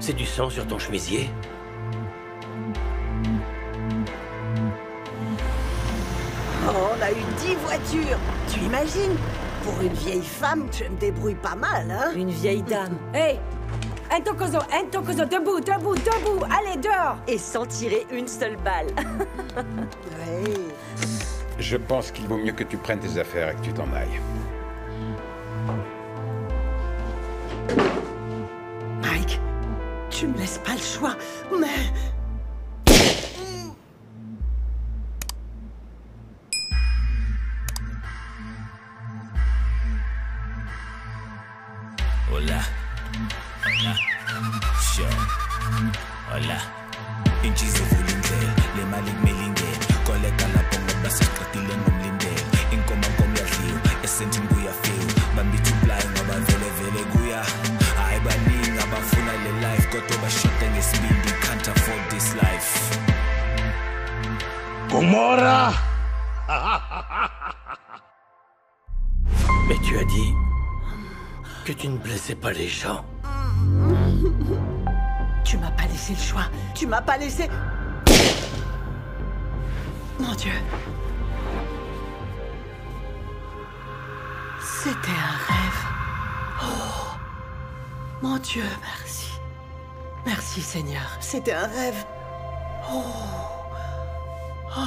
C'est du sang sur ton chemisier? Oh, on a eu 10 voitures. Tu imagines? Pour une vieille femme, tu me débrouilles pas mal, hein? Une vieille dame. Hey! Ntokozo, debout, debout, debout! Allez, dehors! Et sans tirer une seule balle. Oui. Je pense qu'il vaut mieux que tu prennes tes affaires et que tu t'en ailles. Mike, tu me laisses pas le choix, mais... Hola. Hola. Sure. Hola. Inchizi vulindlela, le mali kumilingela. Koleka lapho ngoba sesiqedile ngomlindela. Inkomo yadliwa, esentini kuyafika. Bambithi uplay ngoba vele kuya. Hayi baningi abafuna le life kodwa bashoda ngesibindi. Can't afford this life. Gomorrah! Mais tu as dit que tu ne blessais pas les gens. Tu m'as pas laissé le choix. Tu m'as pas laissé... Mon Dieu. C'était un rêve. Oh. Mon Dieu, merci. Merci, Seigneur. C'était un rêve. Oh. Oh.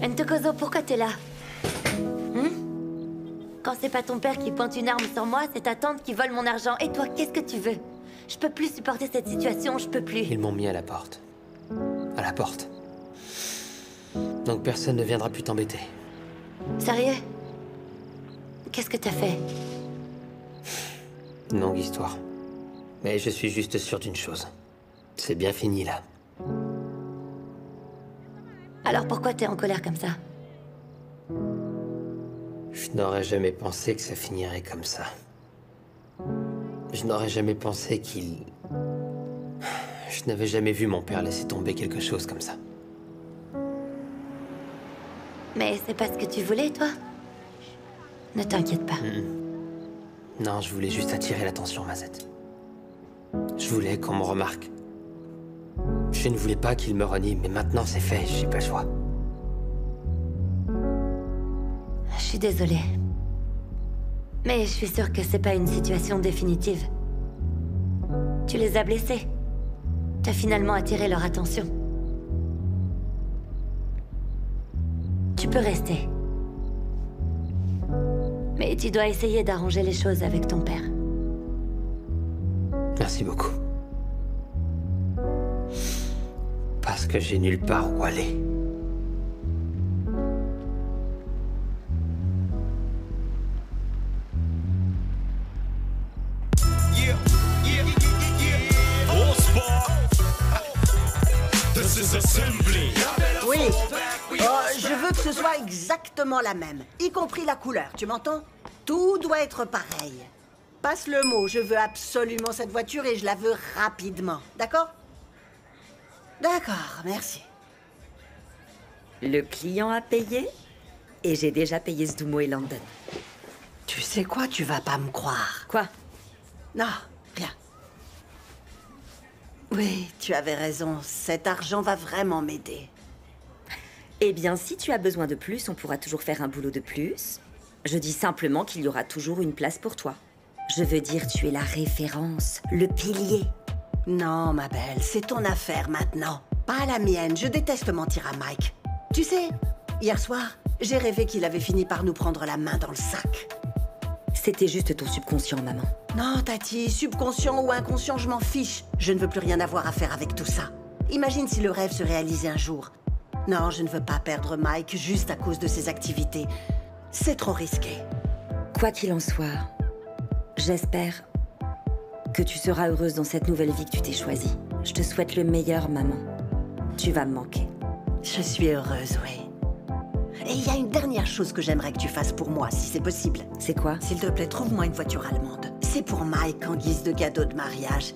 Ntokozo, pourquoi t'es là? Quand c'est pas ton père qui pointe une arme sur moi, c'est ta tante qui vole mon argent. Et toi, qu'est-ce que tu veux? Je peux plus supporter cette situation, je peux plus. Ils m'ont mis à la porte. À la porte. Donc personne ne viendra plus t'embêter. Sérieux? Qu'est-ce que t'as fait? Longue histoire. Mais je suis juste sûr d'une chose. C'est bien fini, là. Alors pourquoi t'es en colère comme ça? Je n'aurais jamais pensé que ça finirait comme ça. Je n'aurais jamais pensé qu'il... Je n'avais jamais vu mon père laisser tomber quelque chose comme ça. Mais c'est pas ce que tu voulais, toi? Ne t'inquiète pas. Non, je voulais juste attirer l'attention, Mazette. Je voulais qu'on me remarque. Je ne voulais pas qu'il me renie, mais maintenant c'est fait, j'ai pas le choix. Je suis désolée. Mais je suis sûre que c'est pas une situation définitive. Tu les as blessés. T'as finalement attiré leur attention. Tu peux rester. Mais tu dois essayer d'arranger les choses avec ton père. Merci beaucoup. Parce que j'ai nulle part où aller. Oui. Je veux que ce soit exactement la même, y compris la couleur, tu m'entends? Tout doit être pareil. Passe le mot, je veux absolument cette voiture et je la veux rapidement, d'accord? D'accord, merci. Le client a payé et j'ai déjà payé Sdumo et London. Tu sais quoi, tu vas pas me croire. Quoi? Non, rien. Oui, tu avais raison, cet argent va vraiment m'aider. Eh bien, si tu as besoin de plus, on pourra toujours faire un boulot de plus. Je dis simplement qu'il y aura toujours une place pour toi. Je veux dire, tu es la référence, le pilier. Non, ma belle, c'est ton affaire maintenant. Pas la mienne, je déteste mentir à Mike. Tu sais, hier soir, j'ai rêvé qu'il avait fini par nous prendre la main dans le sac. C'était juste ton subconscient, maman. Non, Tati, subconscient ou inconscient, je m'en fiche. Je ne veux plus rien avoir à faire avec tout ça. Imagine si le rêve se réalisait un jour. Non, je ne veux pas perdre Mike juste à cause de ses activités. C'est trop risqué. Quoi qu'il en soit, j'espère que tu seras heureuse dans cette nouvelle vie que tu t'es choisie. Je te souhaite le meilleur, maman. Tu vas me manquer. Je suis heureuse, oui. Et il y a une dernière chose que j'aimerais que tu fasses pour moi, si c'est possible. C'est quoi? S'il te plaît, trouve-moi une voiture allemande. C'est pour Mike en guise de cadeau de mariage.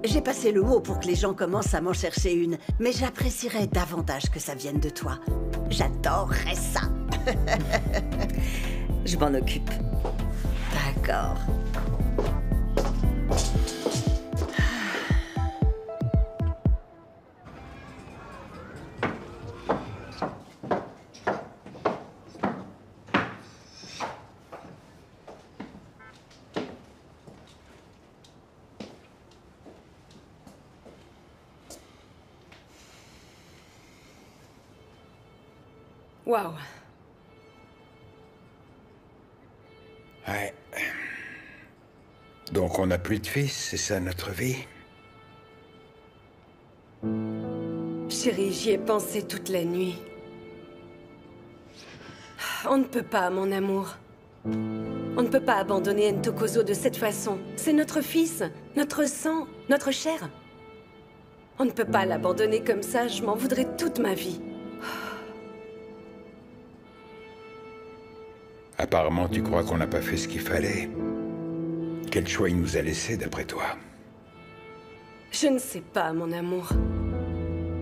J'ai passé le mot pour que les gens commencent à m'en chercher une, mais j'apprécierais davantage que ça vienne de toi. J'adorerais ça. Je m'en occupe. D'accord. Waouh. Ouais. Donc on n'a plus de fils, c'est ça notre vie? Chérie, j'y ai pensé toute la nuit. On ne peut pas, mon amour. On ne peut pas abandonner Ntokozo de cette façon. C'est notre fils, notre sang, notre chair. On ne peut pas l'abandonner comme ça, je m'en voudrais toute ma vie. Apparemment, tu crois qu'on n'a pas fait ce qu'il fallait. Quel choix il nous a laissé, d'après toi? Je ne sais pas, mon amour.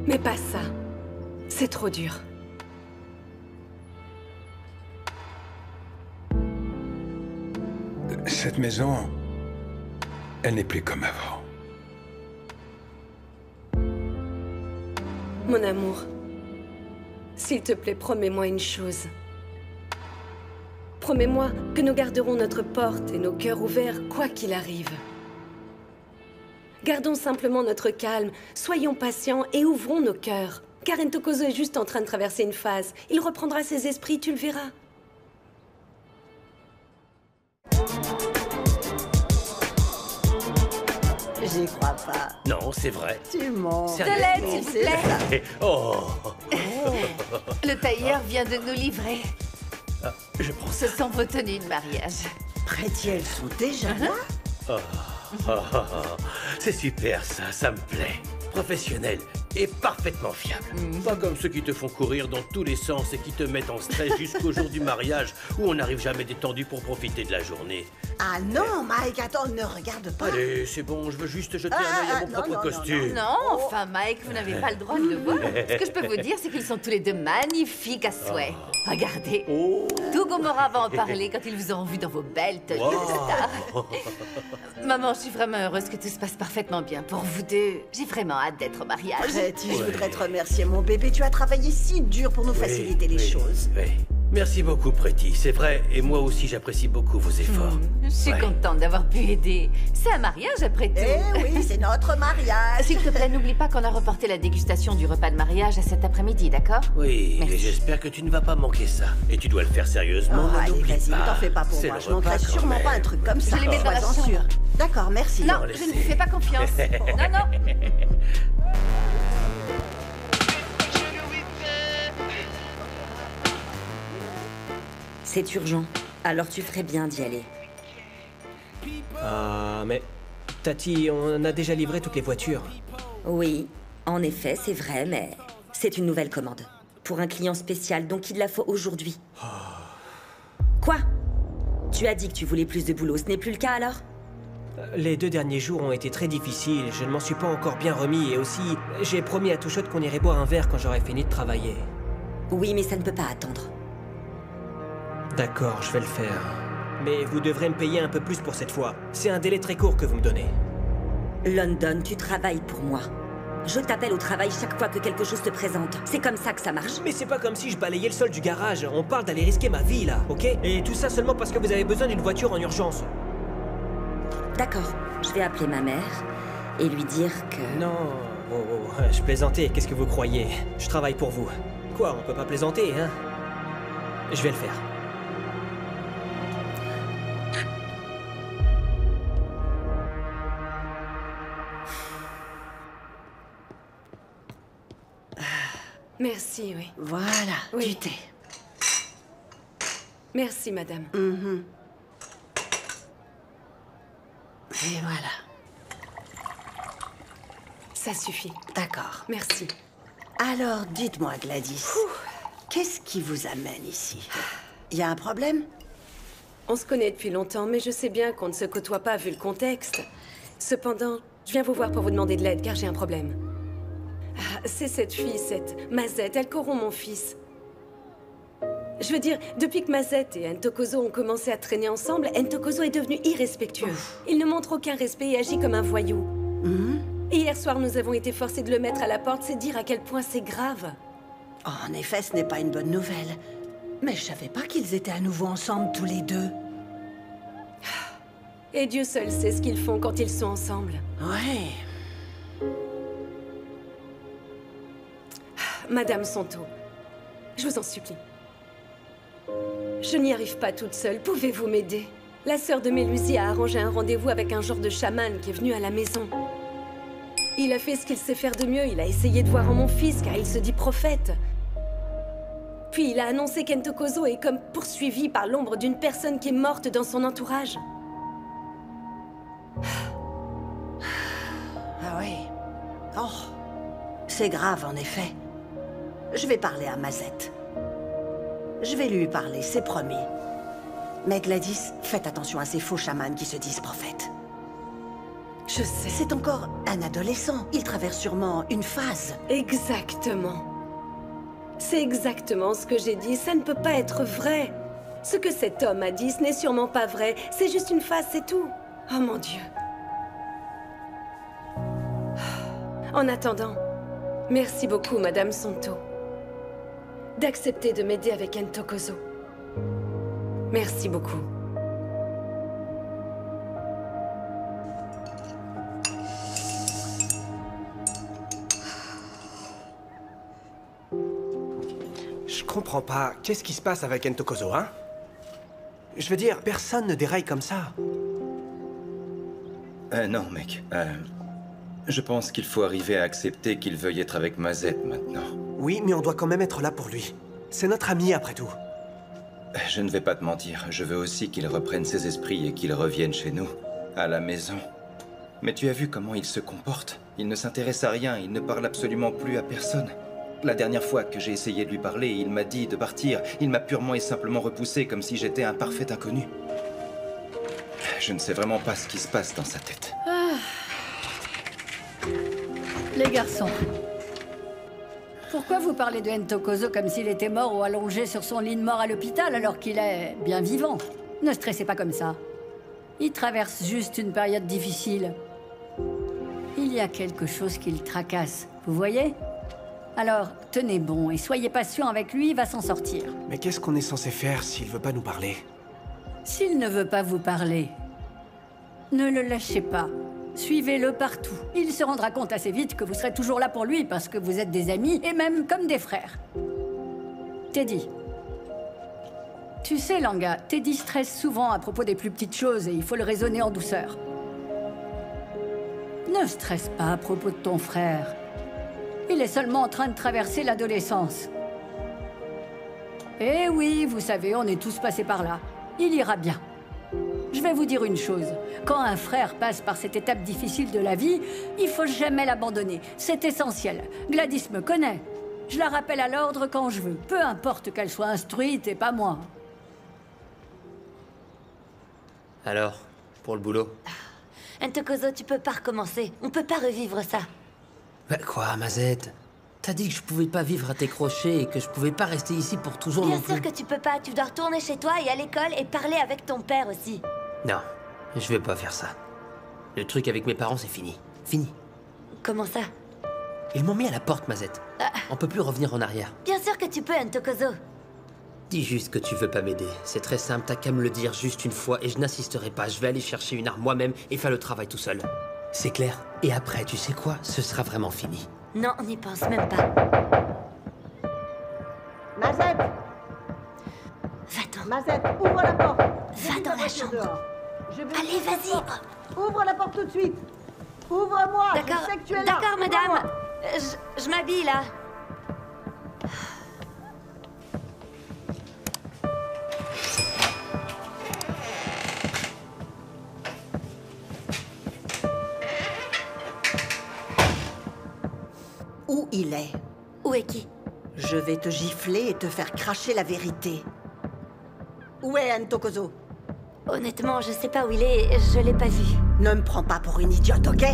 Mais pas ça. C'est trop dur. Cette maison, elle n'est plus comme avant. Mon amour, s'il te plaît, promets-moi une chose. Promets-moi que nous garderons notre porte et nos cœurs ouverts, quoi qu'il arrive. Gardons simplement notre calme, soyons patients et ouvrons nos cœurs. Car Ntokozo est juste en train de traverser une phase. Il reprendra ses esprits, tu le verras. J'y crois pas. Non, c'est vrai. Tu mens. De l'aide, s'il vous plaît. Oh, Le tailleur vient de nous livrer. je prends Ce sont vos tenues de mariage. Pretty, elles sont déjà là. C'est super ça me plaît. Professionnel et parfaitement fiable. Pas comme ceux qui te font courir dans tous les sens et qui te mettent en stress jusqu'au jour du mariage où on n'arrive jamais détendu pour profiter de la journée. Ah non, Mike, attends, ne regarde pas. Allez, c'est bon, je veux juste jeter un œil à mon non, propre non, costume. Non, enfin, Mike, vous n'avez pas le droit de le voir. Ce que je peux vous dire, c'est qu'ils sont tous les deux magnifiques à souhait. Regardez. Oh. Tout Gomorrah va en parler quand ils vous auront vu dans vos belles tenues de star. Maman, je suis vraiment heureuse que tout se passe parfaitement bien pour vous deux. J'ai vraiment hâte d'être au mariage. Pretty, je voudrais te remercier, mon bébé. Tu as travaillé si dur pour nous faciliter les choses. Oui. Merci beaucoup, Pretty. C'est vrai, et moi aussi j'apprécie beaucoup vos efforts. Je suis contente d'avoir pu aider. C'est un mariage après tout. Eh oui, c'est notre mariage. S'il te plaît, n'oublie pas qu'on a reporté la dégustation du repas de mariage à cet après-midi, d'accord? Oui, Merci. et j'espère que tu ne vas pas manquer ça. Et tu dois le faire sérieusement, Oh, allez, n'oublie vas-y, pas. ne t'en fais pas pour C'est moi. le Je manquerai repas quand sûrement même. pas un truc comme ça. Je les mets dans la sois-en chambre. sûr. D'accord, merci. Non, laissez. je ne vous fais pas confiance. Non, non. C'est urgent. Alors tu ferais bien d'y aller. Ah, mais... Tati, on a déjà livré toutes les voitures. Oui, en effet, c'est vrai, mais c'est une nouvelle commande. Pour un client spécial, donc il la faut aujourd'hui. Quoi? Tu as dit que tu voulais plus de boulot, ce n'est plus le cas alors? Les 2 derniers jours ont été très difficiles, je ne m'en suis pas encore bien remis, et aussi, j'ai promis à Touchotte qu'on irait boire un verre quand j'aurai fini de travailler. Oui, mais ça ne peut pas attendre. D'accord, je vais le faire. Mais vous devrez me payer un peu plus pour cette fois. C'est un délai très court que vous me donnez. London, tu travailles pour moi. Je t'appelle au travail chaque fois que quelque chose te présente. C'est comme ça que ça marche. Mais c'est pas comme si je balayais le sol du garage. On parle d'aller risquer ma vie, là, ok? Et tout ça seulement parce que vous avez besoin d'une voiture en urgence. D'accord, je vais appeler ma mère et lui dire que... Non, je plaisantais, qu'est-ce que vous croyez? Je travaille pour vous. Quoi, on peut pas plaisanter, hein? Je vais le faire. Merci, oui. Voilà, Oui. du thé. Merci, madame. Et voilà. Ça suffit. D'accord. Merci. Alors, dites-moi, Gladys, qu'est-ce qui vous amène ici? Il y a un problème? On se connaît depuis longtemps, mais je sais bien qu'on ne se côtoie pas vu le contexte. Cependant, je viens vous voir pour vous demander de l'aide, car j'ai un problème. Ah, c'est cette fille, cette Mazette, elle corrompt mon fils. Je veux dire, depuis que Mazette et Ntokozo ont commencé à traîner ensemble, Ntokozo est devenu irrespectueux. Il ne montre aucun respect et agit comme un voyou. Et hier soir, nous avons été forcés de le mettre à la porte, c'est dire à quel point c'est grave. En effet, ce n'est pas une bonne nouvelle. Mais je savais pas qu'ils étaient à nouveau ensemble tous les deux. Et Dieu seul sait ce qu'ils font quand ils sont ensemble. Ouais. Madame Sonto, je vous en supplie. Je n'y arrive pas toute seule. Pouvez-vous m'aider? La sœur de Mélusie a arrangé un rendez-vous avec un genre de chaman qui est venu à la maison. Il a fait ce qu'il sait faire de mieux. Il a essayé de voir en mon fils, car il se dit prophète. Puis il a annoncé qu'Ntokozo est comme poursuivi par l'ombre d'une personne qui est morte dans son entourage. Ah oui. Oh. C'est grave, en effet. Je vais parler à Mazette. Je vais lui parler, c'est promis. Mais Gladys, faites attention à ces faux chamans qui se disent prophètes. Je sais. C'est encore un adolescent. Il traverse sûrement une phase. Exactement. C'est exactement ce que j'ai dit. Ça ne peut pas être vrai. Ce que cet homme a dit, ce n'est sûrement pas vrai. C'est juste une phase, c'est tout. Oh mon Dieu. En attendant, merci beaucoup, Madame Sonto, d'accepter de m'aider avec Ntokozo. Merci beaucoup. Je comprends pas. Qu'est-ce qui se passe avec Ntokozo, hein? Je veux dire, personne ne déraille comme ça. Non, mec. Je pense qu'il faut arriver à accepter qu'il veuille être avec Mazette maintenant. Oui, mais on doit quand même être là pour lui. C'est notre ami, après tout. Je ne vais pas te mentir. Je veux aussi qu'il reprenne ses esprits et qu'il revienne chez nous, à la maison. Mais tu as vu comment il se comporte? Il ne s'intéresse à rien, il ne parle absolument plus à personne. La dernière fois que j'ai essayé de lui parler, il m'a dit de partir. Il m'a purement et simplement repoussé, comme si j'étais un parfait inconnu. Je ne sais vraiment pas ce qui se passe dans sa tête. Les garçons, pourquoi vous parlez de Ntokozo comme s'il était mort ou allongé sur son lit de mort à l'hôpital alors qu'il est bien vivant? Ne stressez pas comme ça. Il traverse juste une période difficile. Il y a quelque chose qui le tracasse, vous voyez? Alors, tenez bon et soyez patient avec lui, il va s'en sortir. Mais qu'est-ce qu'on est censé faire s'il veut pas nous parler? S'il ne veut pas vous parler, ne le lâchez pas. Suivez-le partout. Il se rendra compte assez vite que vous serez toujours là pour lui parce que vous êtes des amis et même comme des frères. Teddy. Tu sais, Langa, Teddy stresse souvent à propos des plus petites choses et il faut le raisonner en douceur. Ne stresse pas à propos de ton frère. Il est seulement en train de traverser l'adolescence. Eh oui, vous savez, on est tous passés par là. Il ira bien. Je vais vous dire une chose. Quand un frère passe par cette étape difficile de la vie, il faut jamais l'abandonner. C'est essentiel. Gladys me connaît. Je la rappelle à l'ordre quand je veux. Peu importe qu'elle soit instruite et pas moi. Alors, pour le boulot? Ntokozo, tu peux pas recommencer. On peut pas revivre ça. Bah quoi, Mazette? T'as dit que je pouvais pas vivre à tes crochets et que je pouvais pas rester ici pour toujours Bien non plus. sûr que tu peux pas. Tu dois retourner chez toi et à l'école et parler avec ton père aussi. Non, je vais pas faire ça. Le truc avec mes parents, c'est fini. Fini. Comment ça? Ils m'ont mis à la porte, Mazette. On peut plus revenir en arrière. Bien sûr que tu peux, Ntokozo. Dis juste que tu veux pas m'aider. C'est très simple, t'as qu'à me le dire juste une fois et je n'insisterai pas. Je vais aller chercher une arme moi-même et faire le travail tout seul. C'est clair? Et après, tu sais quoi? Ce sera vraiment fini. Non, n'y pense même pas. Mazette! Va-t'en. Mazette, ouvre la porte! Va dans la chambre. Allez, vas-y. Ouvre la porte tout de suite! Ouvre-moi! D'accord, je sais que tu es là. d'accord, madame. Je m'habille, là. il est. Où est qui? Je vais te gifler et te faire cracher la vérité. Où est Ntokozo? Honnêtement, je sais pas où il est, je l'ai pas vu. Ne me prends pas pour une idiote, ok?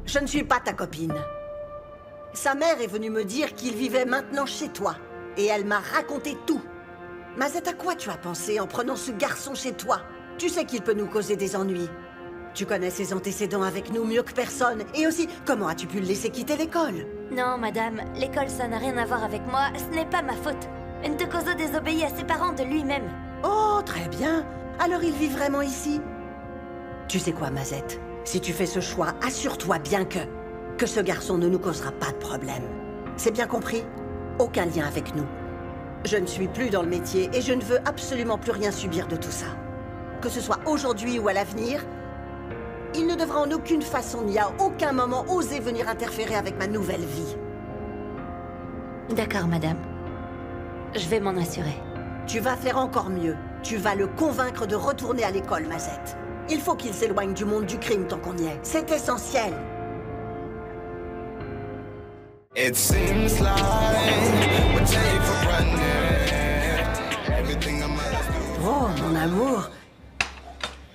Je ne suis pas ta copine. Sa mère est venue me dire qu'il vivait maintenant chez toi. Et elle m'a raconté tout. Mazette, à quoi tu as pensé en prenant ce garçon chez toi? Tu sais qu'il peut nous causer des ennuis. Tu connais ses antécédents avec nous mieux que personne. Et aussi, comment as-tu pu le laisser quitter l'école? Non, madame, l'école, ça n'a rien à voir avec moi. Ce n'est pas ma faute. Ntokozo désobéit à ses parents de lui-même. Oh, très bien. Alors il vit vraiment ici? Tu sais quoi, Mazette? Si tu fais ce choix, assure-toi bien que ce garçon ne nous causera pas de problème. C'est bien compris? Aucun lien avec nous. Je ne suis plus dans le métier et je ne veux absolument plus rien subir de tout ça. Que ce soit aujourd'hui ou à l'avenir, il ne devra en aucune façon ni à aucun moment oser venir interférer avec ma nouvelle vie. D'accord, madame. Je vais m'en assurer. Tu vas faire encore mieux. Tu vas le convaincre de retourner à l'école, Mazette. Il faut qu'il s'éloigne du monde du crime tant qu'on y est. C'est essentiel. It seems like we're taken for granted. Everything I'm Oh, mon amour.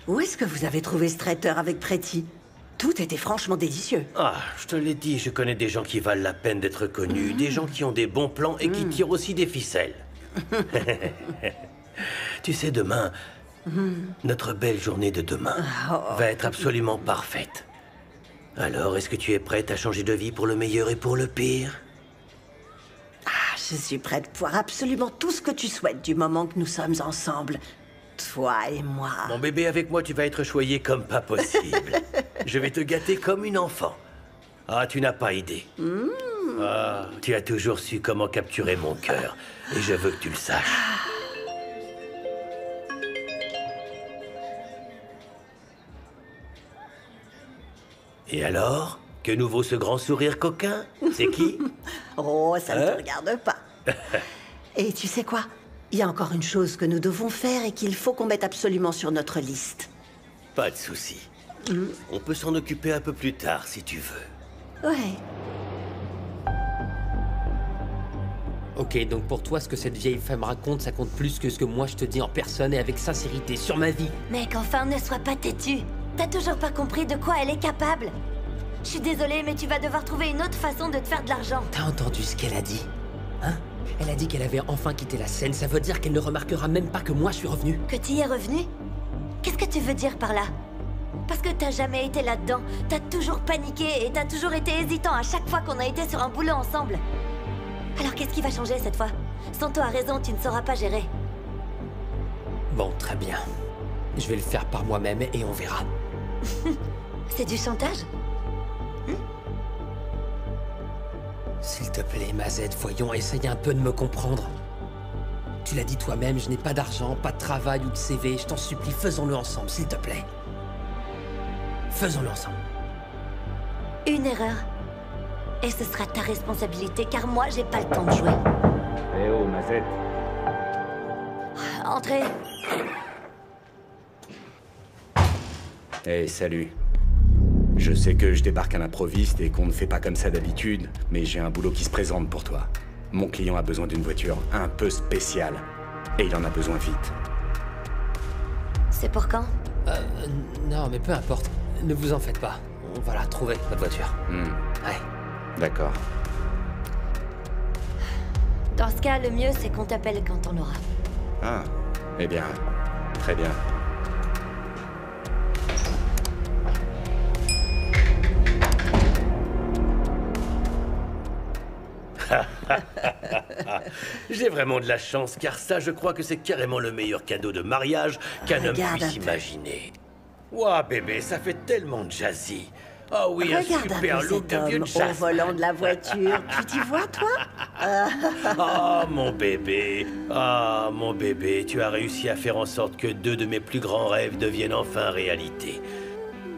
Où est-ce que vous avez trouvé ce traiteur avec Pretty? Tout était franchement délicieux. Ah, je te l'ai dit, je connais des gens qui valent la peine d'être connus, des gens qui ont des bons plans et qui tirent aussi des ficelles. Tu sais, demain, notre belle journée de demain va être absolument parfaite. Alors, est-ce que tu es prête à changer de vie pour le meilleur et pour le pire? Ah, je suis prête pour absolument tout ce que tu souhaites du moment que nous sommes ensemble. Toi et moi. Mon bébé, avec moi, tu vas être choyé comme pas possible. Je vais te gâter comme une enfant. Ah, tu n'as pas idée. Ah, tu as toujours su comment capturer mon cœur. Et je veux que tu le saches. Et alors? Que nous vaut ce grand sourire coquin? C'est qui? Oh, ça ne te regarde pas. Et tu sais quoi? Il y a encore une chose que nous devons faire et qu'il faut qu'on mette absolument sur notre liste. Pas de souci. On peut s'en occuper un peu plus tard, si tu veux. Ouais. Ok, donc pour toi, ce que cette vieille femme raconte, ça compte plus que ce que moi je te dis en personne et avec sincérité, sur ma vie. Mec, enfin, ne sois pas têtu. T'as toujours pas compris de quoi elle est capable. Je suis désolée, mais tu vas devoir trouver une autre façon de te faire de l'argent. T'as entendu ce qu'elle a dit? Hein? Elle a dit qu'elle avait enfin quitté la scène, ça veut dire qu'elle ne remarquera même pas que moi je suis revenu. Que tu y es revenu? Qu'est-ce que tu veux dire par là? Parce que t'as jamais été là-dedans. T'as toujours paniqué et t'as toujours été hésitant à chaque fois qu'on a été sur un boulot ensemble. Alors qu'est-ce qui va changer cette fois? Santo a raison, tu ne sauras pas gérer. Bon, très bien. Je vais le faire par moi-même et on verra. C'est du chantage? S'il te plaît, Mazette, voyons, essaye un peu de me comprendre. Tu l'as dit toi-même, je n'ai pas d'argent, pas de travail ou de CV. Je t'en supplie, faisons-le ensemble, s'il te plaît. Faisons-le ensemble. Une erreur. Et ce sera ta responsabilité, car moi, j'ai pas le temps de jouer. Eh oh, Mazette. Entrez. Eh, salut. Je sais que je débarque à l'improviste et qu'on ne fait pas comme ça d'habitude, mais j'ai un boulot qui se présente pour toi. Mon client a besoin d'une voiture un peu spéciale. Et il en a besoin vite. C'est pour quand? Non, mais peu importe. Ne vous en faites pas. On va la trouver, notre voiture. Ouais. D'accord. Dans ce cas, le mieux, c'est qu'on t'appelle quand on l'aura. Ah, eh bien, très bien. J'ai vraiment de la chance, car ça, je crois que c'est carrément le meilleur cadeau de mariage qu'un homme puisse imaginer. Ouah, bébé, ça fait tellement jazzy. Ah oui, Regarde un super un peu look cet de vieux homme jazz. au volant de la voiture. Tu t'y vois, toi? Ah, mon bébé. Ah, mon bébé, tu as réussi à faire en sorte que deux de mes plus grands rêves deviennent enfin réalité.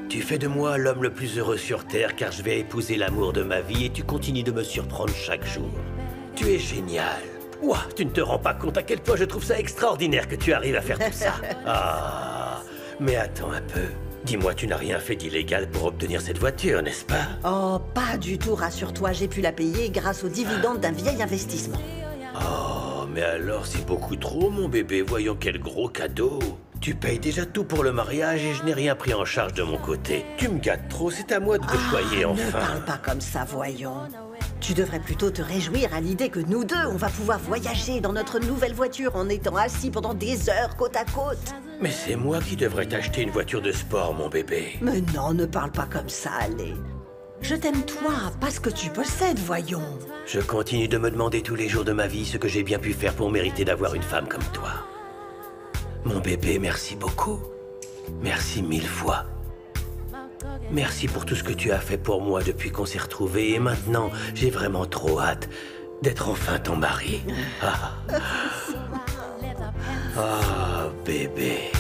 Tu fais de moi l'homme le plus heureux sur Terre, car je vais épouser l'amour de ma vie et tu continues de me surprendre chaque jour. Tu es génial. Ouah, tu ne te rends pas compte à quel point je trouve ça extraordinaire que tu arrives à faire tout ça. Ah, mais attends un peu. Dis-moi, tu n'as rien fait d'illégal pour obtenir cette voiture, n'est-ce pas? Oh, pas du tout, rassure-toi, j'ai pu la payer grâce aux dividendes d'un vieil investissement. Oh, mais alors c'est beaucoup trop, mon bébé. Voyons quel gros cadeau. Tu payes déjà tout pour le mariage et je n'ai rien pris en charge de mon côté. Tu me gâtes trop, c'est à moi de te choyer enfin. Ne parle pas comme ça, voyons. Tu devrais plutôt te réjouir à l'idée que nous deux, on va pouvoir voyager dans notre nouvelle voiture en étant assis pendant des heures côte à côte. Mais c'est moi qui devrais t'acheter une voiture de sport, mon bébé. Mais non, ne parle pas comme ça, allez. Je t'aime toi, pas ce que tu possèdes, voyons. Je continue de me demander tous les jours de ma vie ce que j'ai bien pu faire pour mériter d'avoir une femme comme toi. Mon bébé, merci beaucoup. Merci 1000 fois. Merci pour tout ce que tu as fait pour moi depuis qu'on s'est retrouvés. Et maintenant, j'ai vraiment trop hâte d'être enfin ton mari. Ah, bébé.